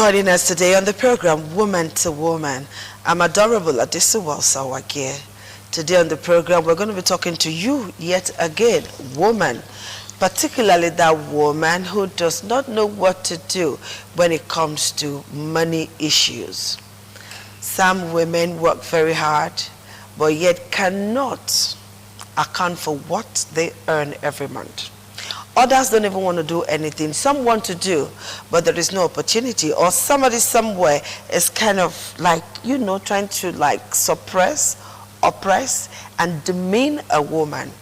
joining us today on the program, Woman to Woman. I'm Adorable Adisuwa Sawake. Today on the program, we're going to be talking to you yet again, woman, particularly that woman who does not know what to do when it comes to money issues. Some women work very hard, but yet cannot account for what they earn every month. Others don't even want to do anything. Some want to do, but there is no opportunity. Or somebody somewhere is kind of like, you know, trying to like suppress, oppress, and demean a woman.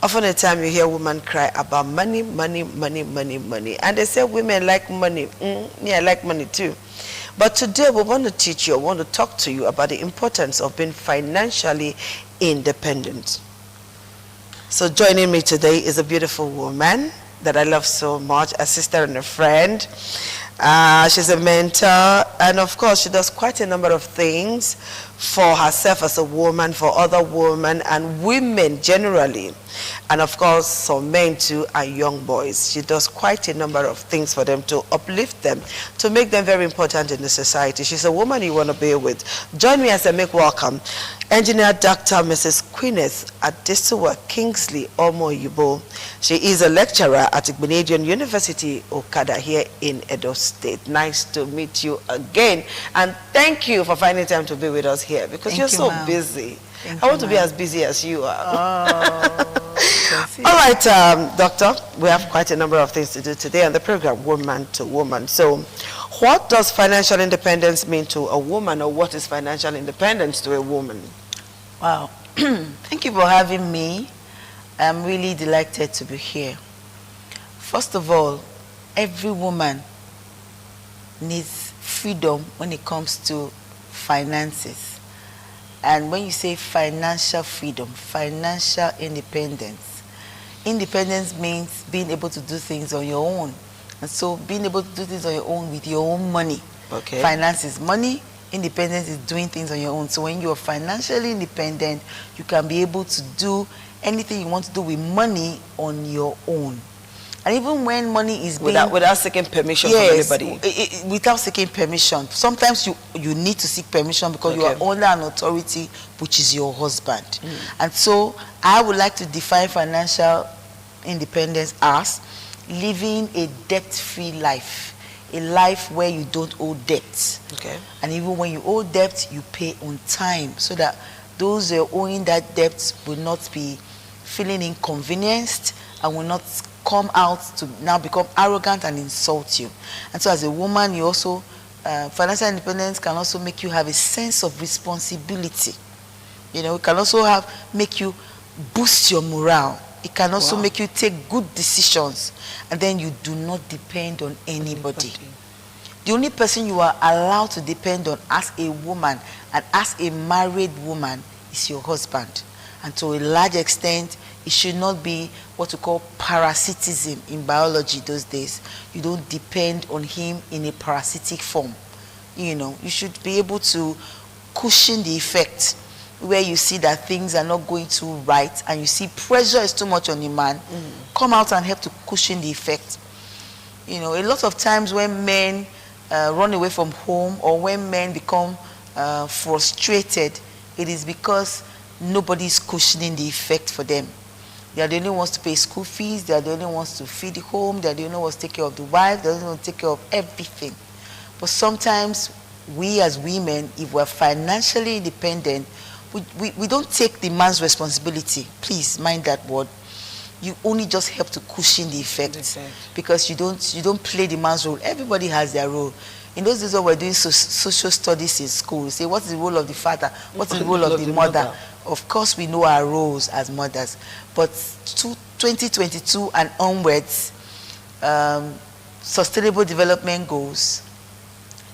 Often the time you hear women cry about money, money, money, money, money. And they say women like money. Yeah, I like money too. But today we want to teach you, I want to talk to you about the importance of being financially independent. So joining me today is a beautiful woman that I love so much, a sister and a friend. She's a mentor, and of course she does quite a number of things for herself as a woman, for other women and women generally, and of course some men too and young boys. She does quite a number of things for them to uplift them, to make them very important in the society. She's a woman you want to be with. Join me as I make welcome Engineer Dr. Mrs. Queeneth Adisuwa Kingsley Omoyibo. She is a lecturer at Igbinedion University, Okada, here in Edo State. Nice to meet you again, and thank you for finding time to be with us here, because you're so busy. I want to be as busy as you are. All right, Doctor, we have quite a number of things to do today on the program, Woman to Woman. So what does financial independence mean to a woman, or what is financial independence to a woman? Wow. Thank you for having me. I'm really delighted to be here. First of all, every woman needs freedom when it comes to finances. And when you say financial freedom, financial independence, independence means being able to do things on your own. And so being able to do things on your own with your own money. Okay. Finances, money, independence is doing things on your own. So when you're financially independent, you can be able to do anything you want to do with money on your own. And even when money is being... Without seeking permission from anybody? Without seeking permission. Sometimes you need to seek permission because you are under an authority, which is your husband. And so I would like to define financial independence as living a debt-free life. A life where you don't owe debt. Okay. And even when you owe debt, you pay on time, so that those who are owing that debt will not be feeling inconvenienced and will not come out to now become arrogant and insult you. And so as a woman, you also, financial independence can also make you have a sense of responsibility. You know, it can also make you boost your morale. It can also make you take good decisions, and then you do not depend on anybody. The only person you are allowed to depend on as a woman and as a married woman is your husband. And to a large extent, it should not be what we call parasitism in biology those days. You don't depend on him in a parasitic form. You know, you should be able to cushion the effect where you see that things are not going too right and you see pressure is too much on the man. Come out and help to cushion the effect. You know, a lot of times when men run away from home, or when men become frustrated, it is because nobody is cushioning the effect for them. They are the only ones to pay school fees, they are the only ones to feed the home, they are the only ones to take care of the wife, they are the only ones to take care of everything. But sometimes we as women, if we are financially independent, we don't take the man's responsibility. Please mind that word. You only just help to cushion the effect, because you don't play the man's role. Everybody has their role. In those days when we're doing social studies in school, we say, what is the role of the father? What is the role of the mother? Of course, we know our roles as mothers. But 2022 and onwards, sustainable development goals,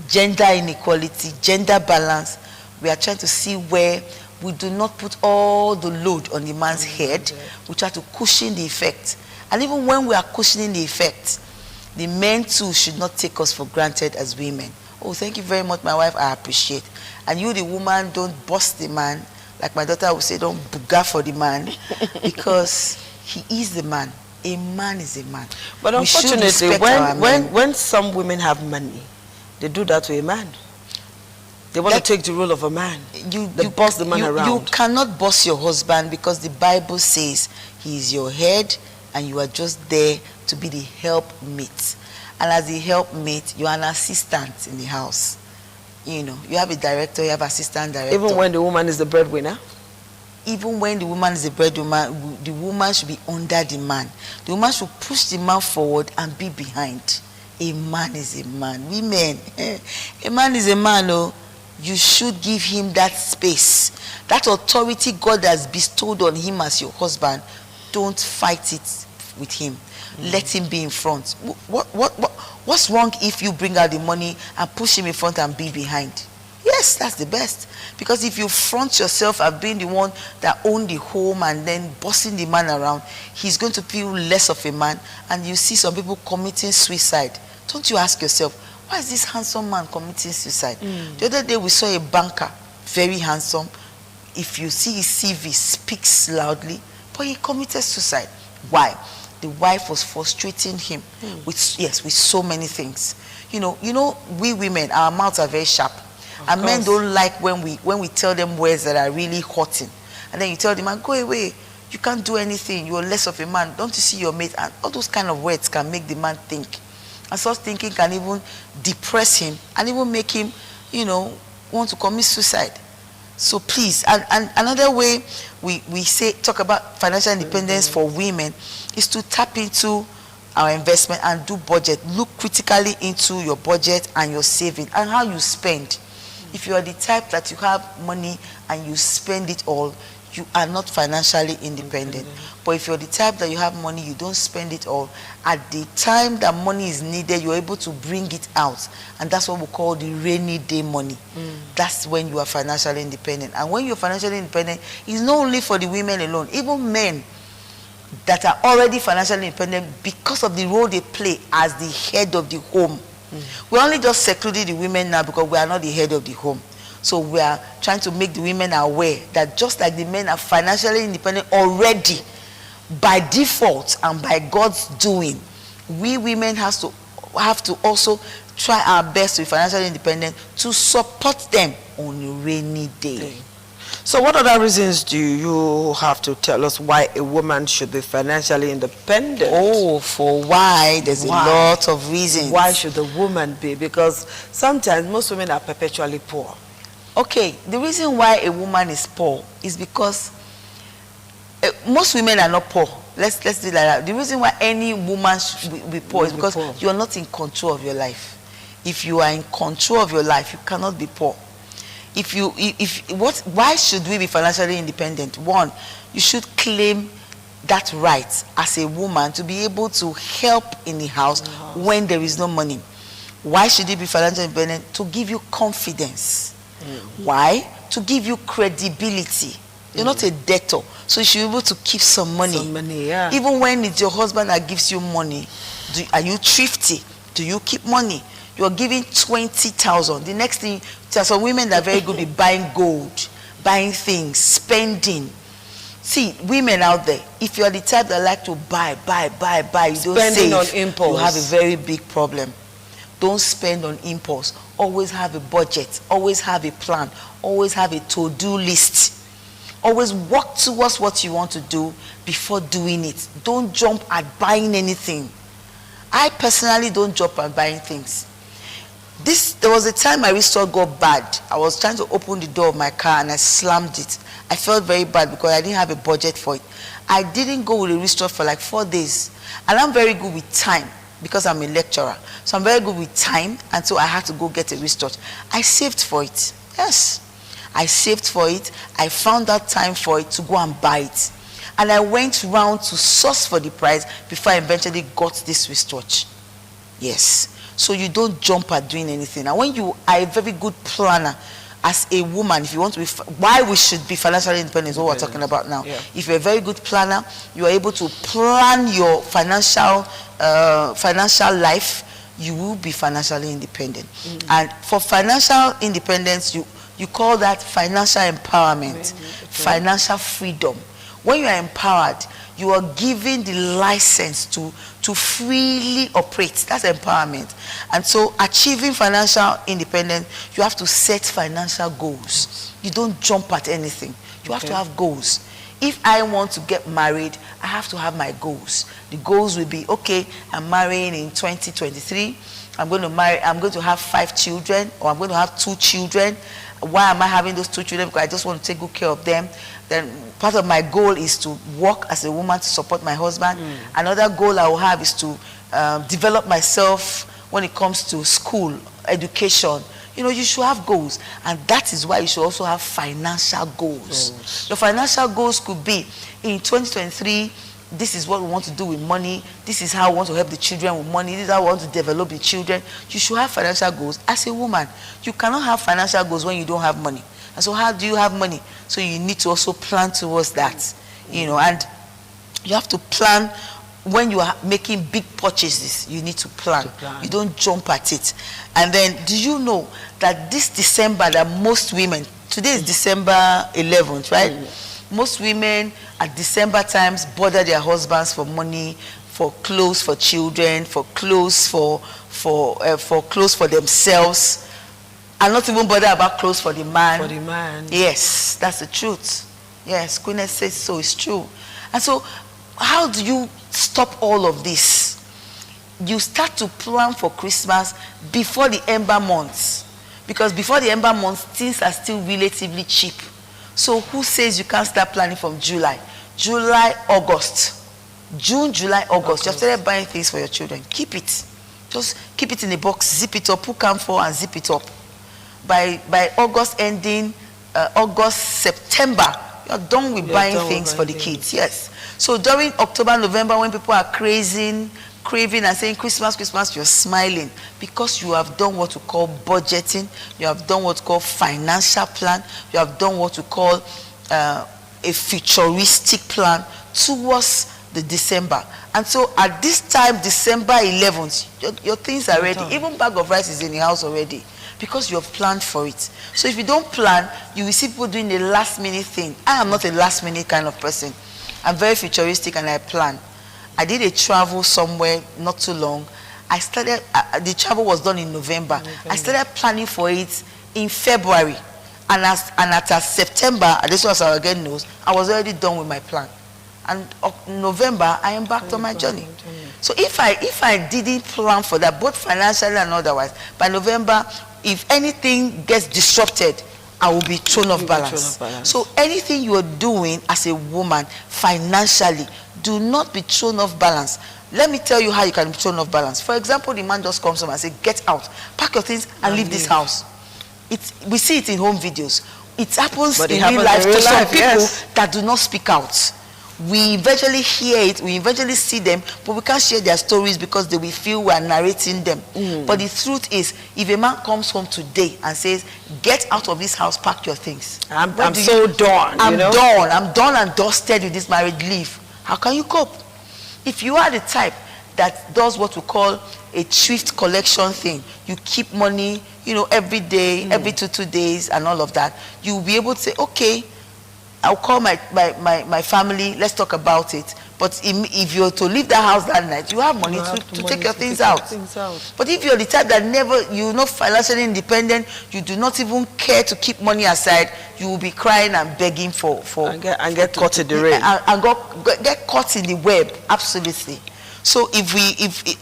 gender inequality, gender balance, we are trying to see where we do not put all the load on the man's head. We try to cushion the effect. And even when we are cushioning the effect, the men too should not take us for granted as women. Oh, thank you very much, my wife, I appreciate. And you, the woman, don't boss the man. Like my daughter would say, don't booga for the man, because he is the man. A man is a man. But unfortunately, when some women have money, they do that to a man. They want to take the role of a man. They boss the man around. You cannot boss your husband, because the Bible says he is your head and you are just there to be the helpmate. And as the helpmate, you are an assistant in the house. You know, you have a director, you have assistant director. Even when the woman is the breadwinner? Even when the woman is the breadwinner, the woman should be under the man. The woman should push the man forward and be behind. A man is a man. Women, a man is a man, oh. You should give him that space. That authority God has bestowed on him as your husband. Don't fight it with him. Let him be in front. What's wrong if you bring out the money and push him in front and be behind? Yes, that's the best. Because if you front yourself as being the one that own the home and then bossing the man around, he's going to feel less of a man. And you see some people committing suicide. Don't you ask yourself, why is this handsome man committing suicide? The other day we saw a banker, very handsome. If you see his CV, speaks loudly, but he committed suicide. Why? The wife was frustrating him with so many things. You know, we women, our mouths are very sharp. And men don't like when we tell them words that are really hurting. And then you tell the man, go away, you can't do anything, you're less of a man, don't you see your mate? And all those kind of words can make the man think. And such thinking can even depress him and even make him, want to commit suicide. So please, and another way we talk about financial independence for women is to tap into our investment and do budget. Look critically into your budget and your saving and how you spend. If you are the type that you have money and you spend it all, you are not financially independent. But if you're the type that you have money, you don't spend it all, at the time that money is needed, you're able to bring it out. And that's what we call the rainy day money. That's when you are financially independent. And when you're financially independent, it's not only for the women alone, even men that are already financially independent because of the role they play as the head of the home. We only just secluded the women now because we are not the head of the home. So we are trying to make the women aware that just like the men are financially independent already, by default and by God's doing, we women have to also try our best to be financially independent to support them on a rainy day. So what other reasons do you have to tell us why a woman should be financially independent? Oh, for why? There's a lot of reasons. Why should a woman be? Because sometimes most women are perpetually poor. Okay, the reason why a woman is poor is because most women are not poor. Let's do it like that. The reason why any woman should be poor is because you are not in control of your life. If you are in control of your life, you cannot be poor. Why should we be financially independent? One, you should claim that right as a woman to be able to help in the house when there is no money. Why should you be financially independent? To give you confidence. Why? To give you credibility. You're not a debtor, so you should be able to keep some money. Even when it's your husband that gives you money, are you thrifty? Do you keep money? You're giving 20,000. The next thing, there are some women that are very good at buying gold, buying things, spending. See, women out there, if you're the type that like to buy, you don't save, on impulse, you have a very big problem. Don't spend on impulse. Always have a budget. Always have a plan. Always have a to-do list. Always work towards what you want to do before doing it. Don't jump at buying anything. I personally don't jump at buying things. There was a time my wristwatch got bad. I was trying to open the door of my car and I slammed it. I felt very bad because I didn't have a budget for it. I didn't go with a wristwatch for like 4 days. And I'm very good with time because I'm a lecturer. So I'm very good with time, and so I had to go get a wristwatch. I saved for it. Yes. I saved for it. I found out time for it to go and buy it. And I went round to source for the price before I eventually got this wristwatch. Yes. So you don't jump at doing anything. And when you are a very good planner, as a woman, if you want to be, why we should be financially independent is what we're talking about now. Yeah. If you're a very good planner, you are able to plan your financial life, you will be financially independent. And for financial independence, you call that financial empowerment, financial freedom. When you are empowered, you are given the license to freely operate. That's empowerment. And so achieving financial independence, you have to set financial goals. You don't jump at anything. You have to have goals. If I want to get married, I have to have my goals. The goals will be, okay, I'm marrying in 2023. I'm going to have 5 children, or I'm going to have 2 children. Why am I having those 2 children? Because I just want to take good care of them. Then part of my goal is to work as a woman to support my husband. Another goal I will have is to develop myself when it comes to school, education. You know, you should have goals. And that is why you should also have financial goals. Your financial goals could be, in 2023, this is what we want to do with money. This is how we want to help the children with money. This is how we want to develop the children. You should have financial goals. As a woman, you cannot have financial goals when you don't have money. And so how do you have money? So you need to also plan towards that. You know, and you have to plan. When you are making big purchases, you need to plan. You don't jump at it. And then, do you know that this December, that most women, today is December 11th, right? Most women at December times bother their husbands for money, for clothes for children, for clothes for clothes for themselves, and not even bother about clothes for the man. For the man. Yes, that's the truth. Yes, Queen says so. It's true. And so, how do you stop all of this? You start to plan for Christmas before the ember months, because before the ember months, things are still relatively cheap. So who says you can't start planning from July? July, August. June, July, August. You have started buying things for your children. Keep it. Just keep it in a box, zip it up, put camphor and zip it up. By August ending, August, September, you're done with buying things for the kids. Yes. So during October, November, when people are craving and saying Christmas, Christmas, you're smiling because you have done what we call budgeting. You have done what we call financial plan. You have done what we call a futuristic plan towards the December. And so at this time, December 11th, your things are ready. Even bag of rice is in the house already because you have planned for it. So if you don't plan, you will see people doing the last minute thing. I am not a last minute kind of person. I'm very futuristic and I plan. I did a travel somewhere not too long. I started, the travel was done in November. I started planning for it in February. And at September, this was our again knows, I was already done with my plan. And in November, I embarked on my journey. So if I didn't plan for that, both financially and otherwise, by November, if anything gets disrupted, I will be thrown off balance. So anything you are doing as a woman financially, do not be thrown off balance. Let me tell you how you can be thrown off balance. For example, the man just comes home and says, get out, pack your things and leave this house. We see it in home videos. It happens in real life to some people that do not speak out. We eventually hear it, we eventually see them, but we can't share their stories because they will feel we are narrating them. But the truth is, if a man comes home today and says, get out of this house, pack your things. I'm so done. I'm done. I'm done and dusted with this marriage, leave. How can you cope? If you are the type that does what we call a thrift collection thing, you keep money, every day, every 2 days and all of that, you'll be able to say, okay, I'll call my family, let's talk about it. But if you're to leave the house that night, you have money to take your things out. But if you're the type that you're not financially independent, you do not even care to keep money aside, you will be crying and begging for and get caught in the rain. And get caught in the web, absolutely. So if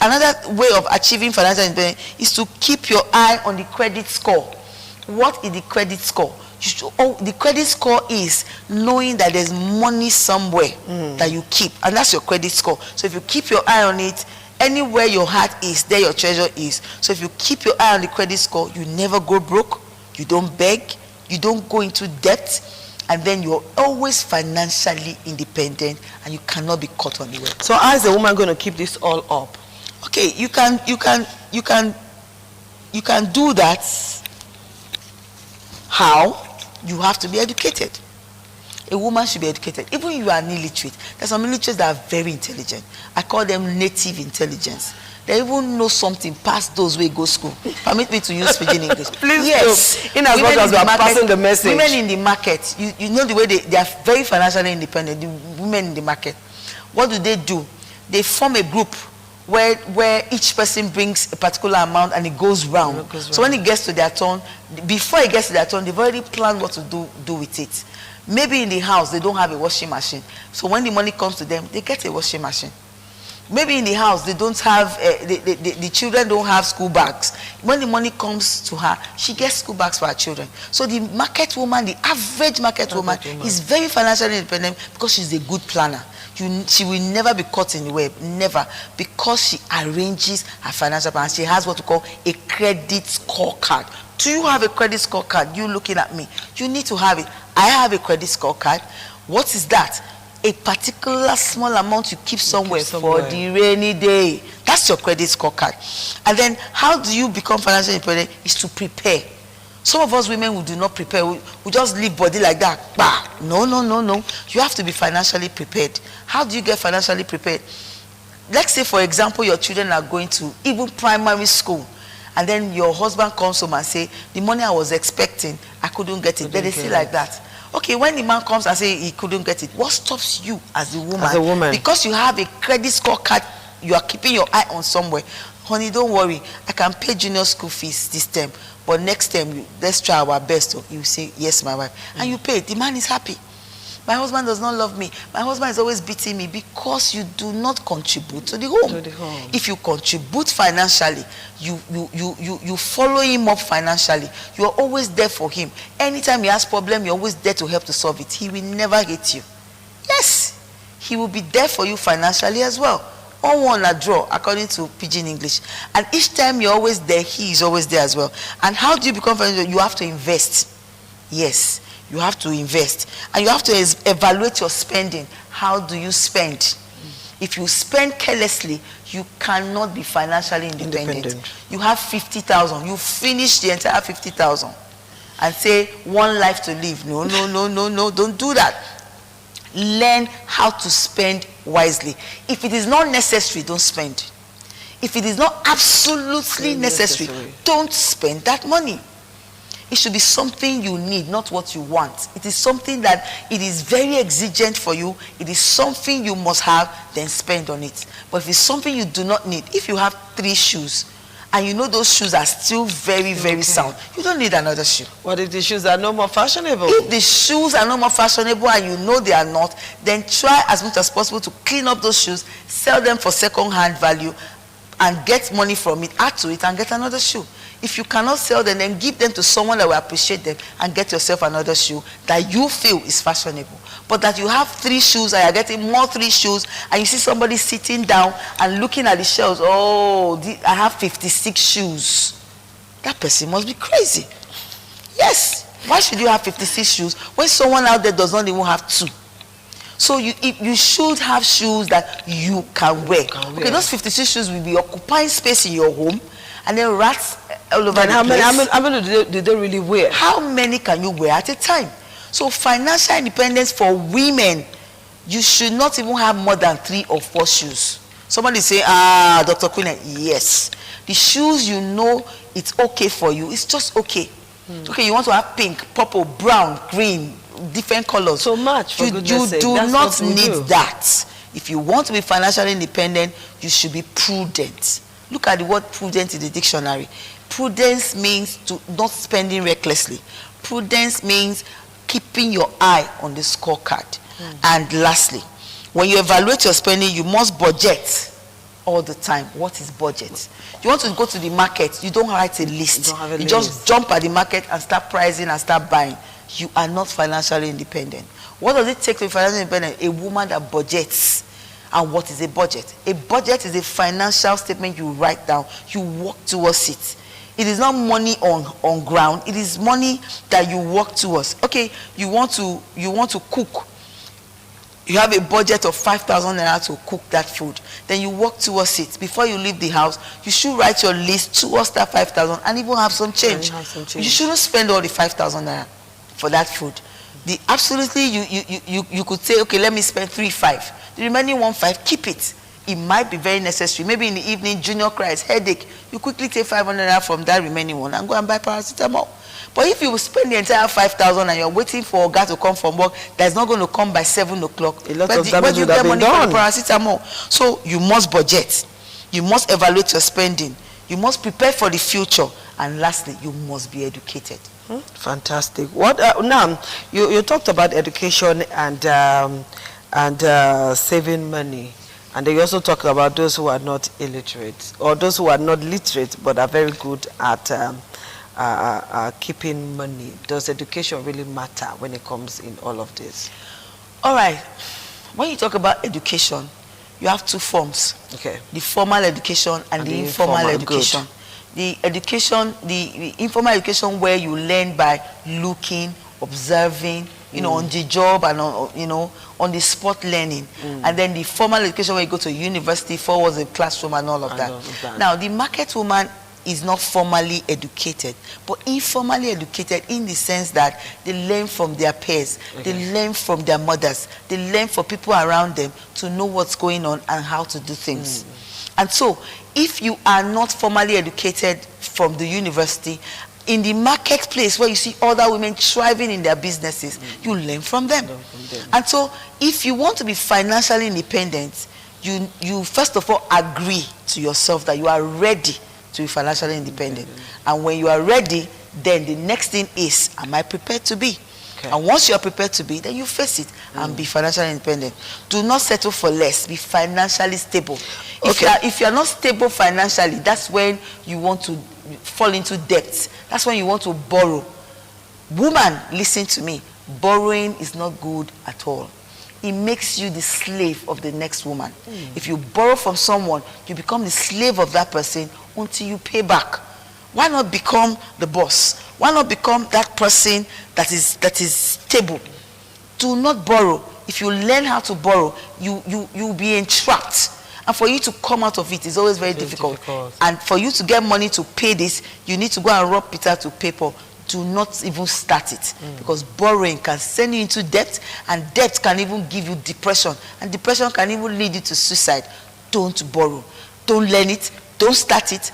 another way of achieving financial independence is to keep your eye on the credit score. What is the credit score? The credit score is knowing that there's money somewhere that you keep, and that's your credit score. So if you keep your eye on it, anywhere your heart is, there your treasure is. So if you keep your eye on the credit score, you never go broke, you don't beg, you don't go into debt, and then you're always financially independent and you cannot be caught on the web. So how is a woman going to keep this all up? Okay, you can do that. How? You have to be educated. A woman should be educated. Even if you are an illiterate, there's some illiterates that are very intelligent. I call them native intelligence. They even know something past those who go school. Permit me to use pidgin English. Please yes. do. In as much as we are passing the message. Women in the market, you know the way they are very financially independent, the women in the market. what do? They form a group where each person brings a particular amount and it goes round. So when it gets to their turn, before it gets to their turn, they've already planned what to do with it. Maybe in the house they don't have a washing machine, so when the money comes to them, they get a washing machine. Maybe in the house they don't have the children don't have school bags. When the money comes to her, she gets school bags for her children. So the market woman, the average market woman, is very financially independent because she's a good planner. She will never be caught in the web, never, because she arranges her financial plan. She has what we call a credit scorecard. Do you have a credit scorecard? You looking at me, you need to have it. I have a credit scorecard. What is that? A particular small amount you keep somewhere for the rainy day. That's your credit scorecard. And then how do you become financially independent? Is to prepare. Some of us women who do not prepare, we just leave body like that. Bah. No. You have to be financially prepared. How do you get financially prepared? Let's say, for example, your children are going to even primary school, and then your husband comes home and say, the money I was expecting, I couldn't get it. Then they say like that. Okay, when the man comes and say he couldn't get it, what stops you as a woman? As a woman. Because you have a credit scorecard, you are keeping your eye on somewhere. Honey, don't worry. I can pay junior school fees this term, but next term, let's try our best. You say, yes, my wife. And you pay. The man is happy. My husband does not love me. My husband is always beating me because you do not contribute to the home. If you contribute financially, you follow him up financially. You are always there for him. Anytime he has problem, you're always there to help to solve it. He will never hate you. Yes, he will be there for you financially as well. On a draw, according to Pidgin English. And each time you're always there, he is always there as well. And how do you become financial? You have to invest. Yes. You have to invest, and you have to evaluate your spending. How do you spend? If you spend carelessly, you cannot be financially independent. You have 50,000. You finish the entire 50,000 and say one life to live. No, don't do that. Learn how to spend wisely. If it is not necessary, don't spend. If it is not absolutely necessary, don't spend that money. It should be something you need, not what you want. It is something that it is very exigent for you. It is something you must have, then spend on it. But if it's something you do not need, if you have 3 shoes, and you know those shoes are still very, very sound, you don't need another shoe. What if the shoes are no more fashionable? If the shoes are no more fashionable and you know they are not, then try as much as possible to clean up those shoes, sell them for second-hand value, and get money from it, add to it, and get another shoe. If you cannot sell them, then give them to someone that will appreciate them and get yourself another shoe that you feel is fashionable. But that you have 3 shoes and you're getting more 3 shoes, and you see somebody sitting down and looking at the shelves, oh, I have 56 shoes. That person must be crazy. Yes. Why should you have 56 shoes when someone out there does not even have 2? So you should have shoes that you can wear. Okay, those 56 shoes will be occupying space in your home, and then rats all over the place. How many do they really wear? How many can you wear at a time? So financial independence for women, you should not even have more than 3 or 4 shoes. Somebody say, Dr. Queen, yes. The shoes you know it's okay for you, it's just okay. Okay, you want to have pink, purple, brown, green, different colors. So much, for goodness sake. You do not need that. If you want to be financially independent, you should be prudent. Look at the word prudent in the dictionary. Prudence means to not spending recklessly. Prudence means keeping your eye on the scorecard. And lastly, when you evaluate your spending, you must budget all the time. What is budget? You want to go to the market, you don't write a list. You just jump at the market and start pricing and start buying. You are not financially independent. What does it take to be financially independent? A woman that budgets. And what is a budget? A budget is a financial statement you write down. You work towards it. It is not money on ground. It is money that you work towards. Okay, you want to cook. You have a budget of 5,000 naira to cook that food. Then you work towards it. Before you leave the house, you should write your list towards that 5,000 and even have some change. You shouldn't spend all the 5,000 naira for that food. Absolutely, you could say, okay, let me spend 3,500. The remaining 1,500, keep it. It might be very necessary. Maybe in the evening, Junior cries, headache. You quickly take 500 naira from that remaining one and go and buy paracetamol. But if you spend the entire 5,000 and you're waiting for a guy to come from work that's not going to come by 7 o'clock, A lot where of do damage you would have get been money for the done. paracetamol? So you must budget. You must evaluate your spending. You must prepare for the future. And lastly, you must be educated. Fantastic. What now? You talked about education and saving money, and then you also talked about those who are not illiterate or those who are not literate but are very good at keeping money. Does education really matter when it comes in all of this? All right. When you talk about education, you have two forms. Okay. The formal education and the informal education. Good. The education, the informal education where you learn by looking, observing, on the job and on, on the spot learning. And then the formal education where you go to university, forwards a classroom and all of that. Now, the market woman is not formally educated, but informally educated in the sense that they learn from their peers, they learn from their mothers, they learn from people around them to know what's going on and how to do things. And so, if you are not formally educated from the university, in the marketplace where you see other women thriving in their businesses, you learn from them. And so, if you want to be financially independent, you first of all agree to yourself that you are ready to be financially independent. And when you are ready, then the next thing is, am I prepared to be? And once you are prepared to be, then you face it and be financially independent. Do not settle for less. Be financially stable. If you are not stable financially, that's when you want to fall into debt. That's when you want to borrow. Woman, listen to me. Borrowing is not good at all. It makes you the slave of the next woman. If you borrow from someone, you become the slave of that person until you pay back. Why not become the boss? Why not become that person that is stable? Do not borrow. If you learn how to borrow, you'll be entrapped. And for you to come out of it is always very difficult. And for you to get money to pay this, you need to go and rob Peter to pay Paul. Do not even start it. Because borrowing can send you into debt, and debt can even give you depression. And depression can even lead you to suicide. Don't borrow. Don't learn it. Don't start it.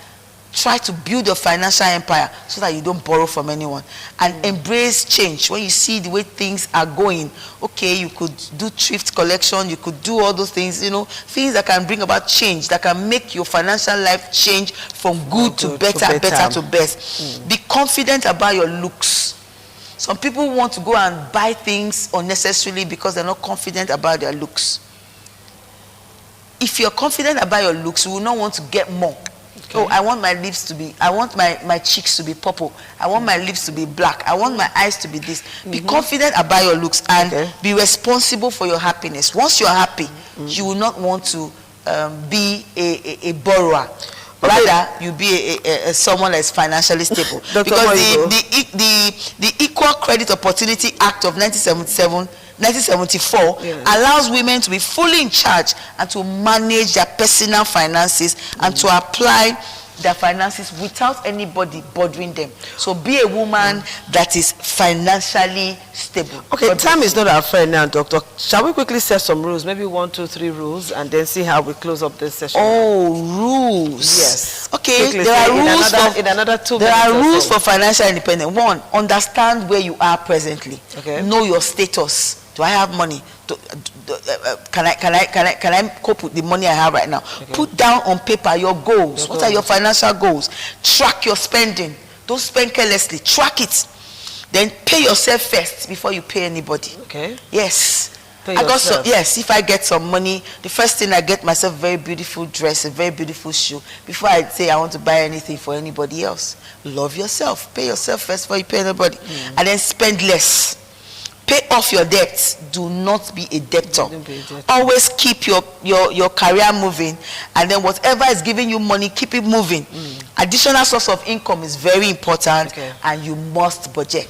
Try to build your financial empire so that you don't borrow from anyone. And embrace change. When you see the way things are going, okay, you could do thrift collection, you could do all those things, things that can bring about change, that can make your financial life change from good to better, better to best. Be confident about your looks. Some people want to go and buy things unnecessarily because they're not confident about their looks. If you're confident about your looks, you will not want to get more. Oh, I want my lips to be, I want my cheeks to be purple. I want my lips to be black. I want my eyes to be this. Be confident about your looks and be responsible for your happiness. Once you're happy, you will not want to be a borrower. Rather, you be someone that is financially stable. Because the Equal Credit Opportunity Act of 1974 allows women to be fully in charge and to manage their personal finances and to apply their finances without anybody bothering them. So be a woman that is financially stable. Okay, time is not our friend now, Doctor. Shall we quickly set some rules? Maybe 1, 2, 3 rules, and then see how we close up this session. Oh, rules. Yes. Okay, quickly, there are rules in another 2 there minutes. are rules for financial independence. 1, understand where you are presently. Okay. Know your status. Do I have money? Can I cope with the money I have right now? Okay. Put down on paper your goals. What are your financial goals? Track your spending. Don't spend carelessly. Track it. Then pay yourself first before you pay anybody. Okay. Yes. Yes, if I get some money, the first thing I get myself a very beautiful dress, a very beautiful shoe, before I say I want to buy anything for anybody else. Love yourself. Pay yourself first before you pay anybody. And then spend less. Pay off your debts. Do not be a debtor. Always keep your career moving, and then whatever is giving you money, keep it moving. Additional source of income is very important, and you must budget.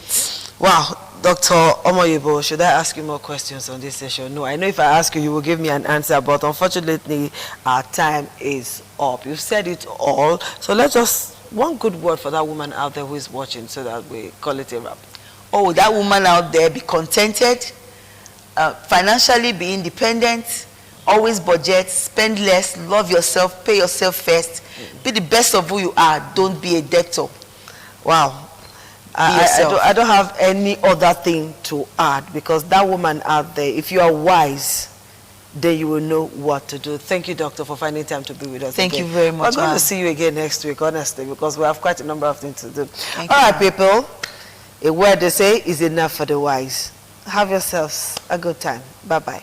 Wow, Dr. Omoyebo, should I ask you more questions on this session? No, I know if I ask you, you will give me an answer, but unfortunately, our time is up. You've said it all, so let's just, one good word for that woman out there who is watching so that we call it a wrap. Oh, that woman out there, be contented, financially be independent, always budget, spend less, love yourself, pay yourself first, be the best of who you are, don't be a debtor. Wow. yourself. I don't have any other thing to add, because that woman out there, if you are wise, then you will know what to do. Thank you, doctor, for finding time to be with us. Thank again. you very much. We're going to see you again next week, honestly, because we have quite a number of things to do. All you, right, people. A word they say is enough for the wise. Have yourselves a good time. Bye-bye.